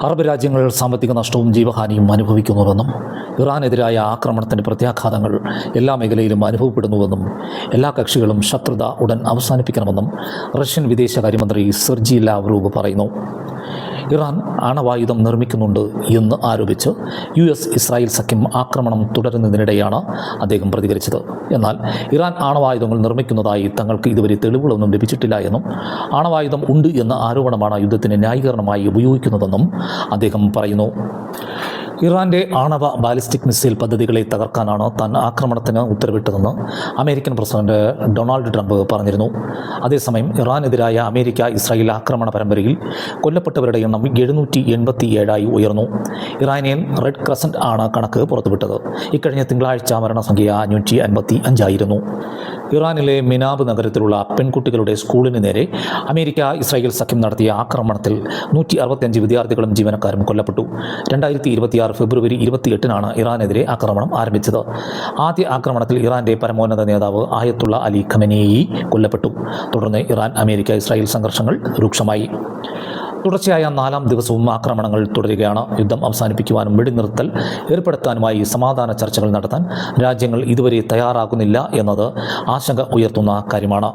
Arab രാജ്യങ്ങൾ സാമ്പത്തിക നഷ്ടവും ജീവഹാനിയും അനുഭവിക്കുന്നുവെന്നും ഇറാനെതിരായ ആക്രമണത്തിൻ്റെ പ്രത്യാഘാതങ്ങൾ എല്ലാ മേഖലയിലും അനുഭവപ്പെടുന്നുവെന്നും എല്ലാ കക്ഷികളും ശത്രുത ഉടൻ അവസാനിപ്പിക്കണമെന്നും റഷ്യൻ വിദേശകാര്യമന്ത്രി സെർജി ലാവ്റോവ് പറയുന്നു. ഇറാൻ ആണവായുധം നിർമ്മിക്കുന്നുണ്ട് എന്ന് ആരോപിച്ച് ഇസ്രായേൽ സഖ്യം ആക്രമണം തുടരുന്നതിനിടെയാണ് അദ്ദേഹം പ്രതികരിച്ചത്. എന്നാൽ ഇറാൻ ആണവായുധങ്ങൾ നിർമ്മിക്കുന്നതായി തങ്ങൾക്ക് ഇതുവരെ തെളിവുകളൊന്നും ലഭിച്ചിട്ടില്ല എന്നും ആണവായുധം ഉണ്ട് എന്ന ആരോപണമാണ് യുദ്ധത്തിന് ന്യായീകരണമായി ഉപയോഗിക്കുന്നതെന്നും അദ്ദേഹം പറയുന്നു. ഇറാൻ്റെ ആണവ ബാലിസ്റ്റിക് മിസൈൽ പദ്ധതികളെ തകർക്കാനാണ് താൻ ആക്രമണത്തിന് ഉത്തരവിട്ടതെന്ന് അമേരിക്കൻ പ്രസിഡന്റ് ഡൊണാൾഡ് ട്രംപ് പറഞ്ഞിരുന്നു. അതേസമയം ഇറാനെതിരായ അമേരിക്ക-ഇസ്രായേൽ ആക്രമണ പരമ്പരയിൽ കൊല്ലപ്പെട്ടവരുടെ എണ്ണം 787 ഉയർന്നു. ഇറാനിയൻ റെഡ് ക്രസന്റ് ആണ് കണക്ക് പുറത്തുവിട്ടത്. ഇക്കഴിഞ്ഞ തിങ്കളാഴ്ച മരണസംഖ്യ 555 ഇറാനിലെ മിനാബ് നഗരത്തിലുള്ള പെൺകുട്ടികളുടെ സ്കൂളിന് നേരെ അമേരിക്ക-ഇസ്രായേൽ സഖ്യം നടത്തിയ ആക്രമണത്തിൽ 165 വിദ്യാർത്ഥികളും ജീവനക്കാരും കൊല്ലപ്പെട്ടു. 2026 ഫെബ്രുവരി 28 ഇറാനെതിരെ ആക്രമണം ആരംഭിച്ചത്. ആദ്യ ആക്രമണത്തിൽ ഇറാന്റെ പരമോന്നത നേതാവ് ആയത്തുള്ള അലി ഖമനേയി കൊല്ലപ്പെട്ടു. തുടർന്ന് ഇറാൻ-അമേരിക്ക-ഇസ്രായേൽ സംഘർഷങ്ങൾ രൂക്ഷമായി. തുടർച്ചയായ 4ാം ദിവസവും ആക്രമണങ്ങൾ തുടരുകയാണ്. യുദ്ധം അവസാനിപ്പിക്കുവാനും വെടിനിർത്തൽ ഏർപ്പെടുത്താനുമായി സമാധാന ചർച്ചകൾ നടത്താൻ രാജ്യങ്ങൾ ഇതുവരെ തയ്യാറാകുന്നില്ല എന്നത് ആശങ്ക ഉയർത്തുന്ന കാര്യമാണ്.